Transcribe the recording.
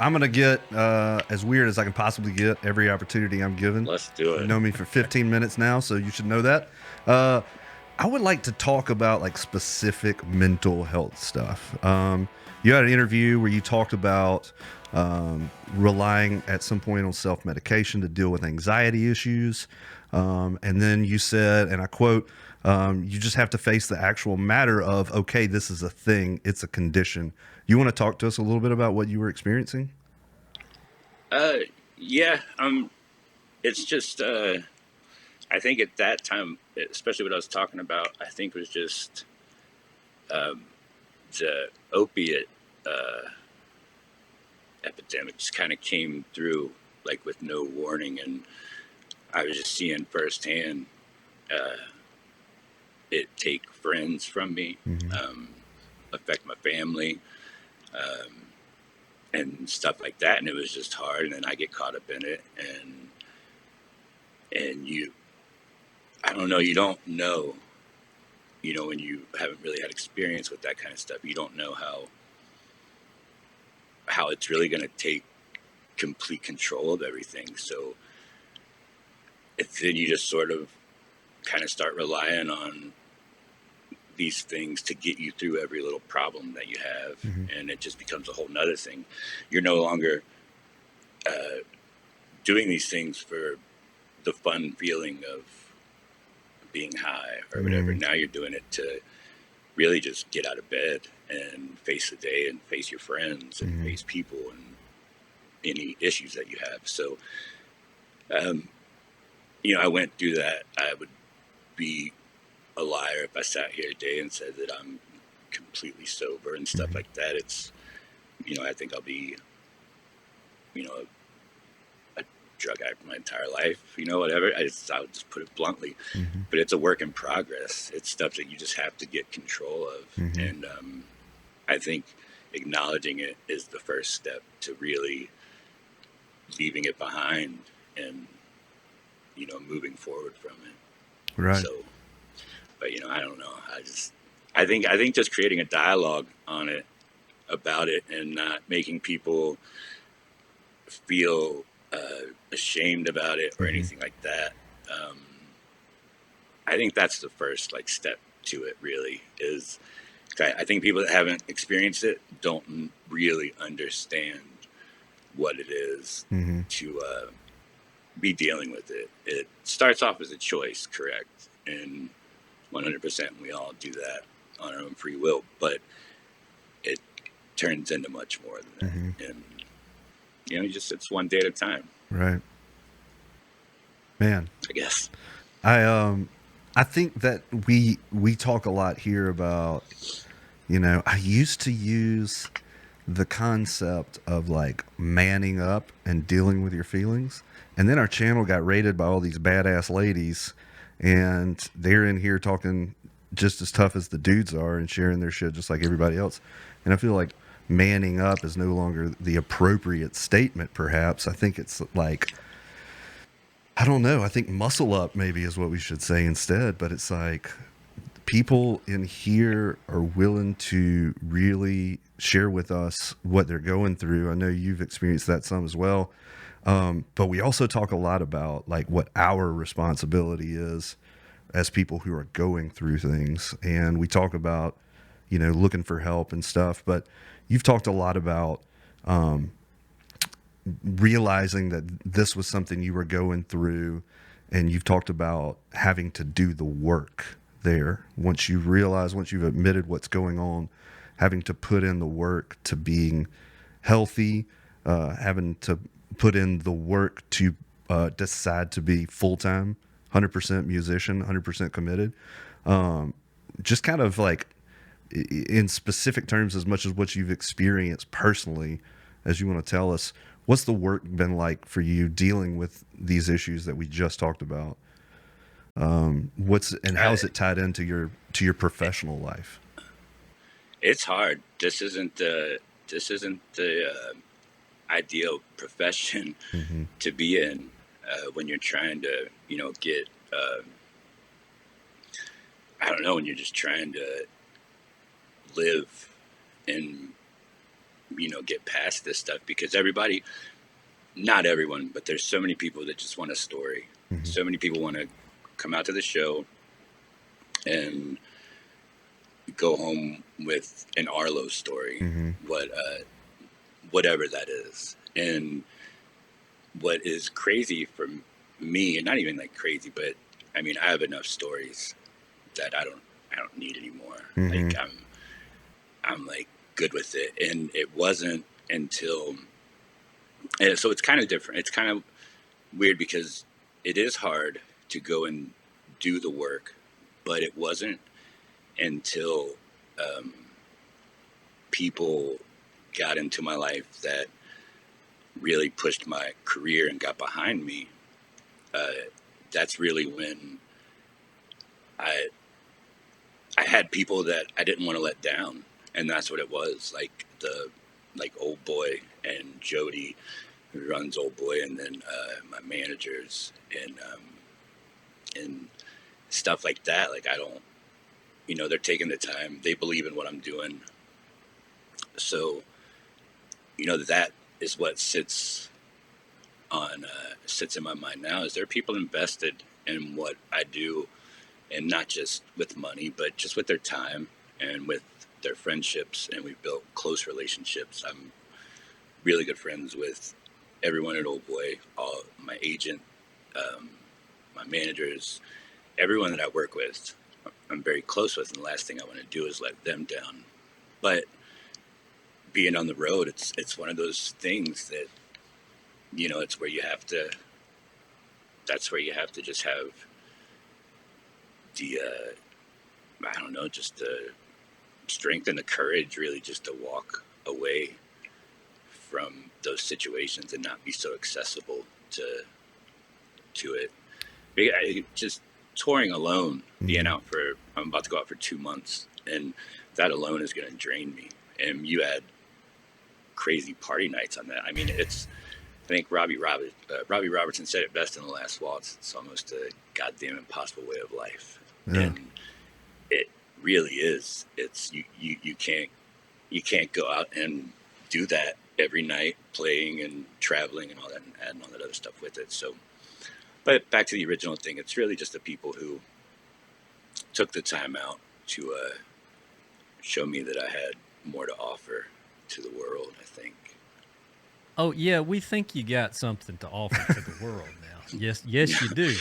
I'm gonna get as weird as I can possibly get every opportunity I'm given. Let's do You've it. known me for 15 minutes now, so you should know that. Uh, I would like to talk about like specific mental health stuff. You had an interview where you talked about relying at some point on self medication to deal with anxiety issues. And then you said, and I quote, you just have to face the actual matter of, okay, this is a thing, it's a condition. You want to talk to us a little bit about what you were experiencing? Uh, yeah. It's just. I think at that time, especially what I was talking about, I think was just um, the opiate uh, epidemic just kind of came through like with no warning, and I was just seeing firsthand uh, it take friends from me, Mm-hmm. um, affect my family, um, and stuff like that. And it was just hard. And then I get caught up in it, and I don't know, you don't know, when you haven't really had experience with that kind of stuff, you don't know how it's really going to take complete control of everything. So then you just sort of kind of start relying on these things to get you through every little problem that you have, Mm-hmm. and it just becomes a whole nother thing. You're no longer uh, doing these things for the fun feeling of being high or whatever. Mm-hmm. Now you're doing it to really just get out of bed and face the day and face your friends and Mm-hmm. face people and any issues that you have. So, um, I went through that. I would be a liar if I sat here today and said that I'm completely sober and stuff Mm-hmm. like that. I think I'll be, a drug addict my entire life, whatever. I would just put it bluntly, Mm-hmm. but it's a work in progress. It's stuff that you just have to get control of. Mm-hmm. And I think acknowledging it is the first step to really leaving it behind and, moving forward from it. Right. So, but, I don't know. I think just creating a dialogue on it, about it, and not making people feel ashamed about it or Mm-hmm. anything like that. Um, I think that's the first like step to it. Really is. I think people that haven't experienced it don't really understand what it is Mm-hmm. to be dealing with it. It starts off as a choice, correct, and 100% we all do that on our own free will, but it turns into much more than Mm-hmm. that. And just it's one day at a time, Right. Man, I guess. I I think that we talk a lot here about, I used to use the concept of like manning up and dealing with your feelings. And then our channel got raided by all these badass ladies, and they're in here talking just as tough as the dudes are and sharing their shit just like everybody else. And I feel like manning up is no longer the appropriate statement, perhaps. I think it's like, I don't know. I think muscle up maybe is what we should say instead. But it's like people in here are willing to really share with us what they're going through. I know you've experienced that some as well. But we also talk a lot about like what our responsibility is as people who are going through things. And we talk about, looking for help and stuff. But you've talked a lot about realizing that this was something you were going through, and you've talked about having to do the work there. Once you realize, once you've admitted what's going on, having to put in the work to being healthy, having to put in the work to decide to be full-time 100% musician, 100% committed. Just kind of like in specific terms, as much as what you've experienced personally, as you want to tell us, what's the work been like for you dealing with these issues that we just talked about? What's and how Uh, is it tied into your professional life? it's hard. This isn't the ideal profession Mm-hmm. to be in when you're trying to, get. I don't know, when you're just trying to live and get past this stuff, because everybody, not everyone, but there's so many people that just want a story. Mm-hmm. So many people want to come out to the show and go home with an Arlo story, Mm-hmm. whatever that is. And what is crazy for me, and not even like crazy, but I mean, I have enough stories that I don't need anymore. Mm-hmm. Like I'm like good with it. And it wasn't until, and so it's kind of different. It's kind of weird because it is hard to go and do the work, but it wasn't until um, people got into my life that really pushed my career and got behind me. That's really when I I had people that I didn't want to let down, and that's what it was. Like Old Boy and Jody, who runs Old Boy, and then my managers and stuff like that. Like I don't, they're taking the time. They believe in what I'm doing, so that is what sits in my mind now. Is there are people invested in what I do, and not just with money, but just with their time and with their friendships, and we've built close relationships. I'm really good friends with everyone at Old Boy, all my agent, um, my managers, everyone that I work with. I'm very close with, and the last thing I want to do is let them down. But being on the road, it's one of those things that it's where you have to. That's where you have to just have the I don't know, just the strength and the courage, really, just to walk away from those situations and not be so accessible to it. Just touring alone, being Mm-hmm. out for, I'm about to go out for 2 months, and that alone is going to drain me. And you add crazy party nights on that. I mean, I think Robbie Robertson said it best in The Last Waltz. It's almost a goddamn impossible way of life, Yeah. and it really is. It's you can't go out and do that every night, playing and traveling and all that, and adding all that other stuff with it. So, but back to the original thing, it's really just the people who took the time out to show me that I had more to offer to the world, I think. Oh yeah, we think you got something to offer to the world now. Yes, yes, you do.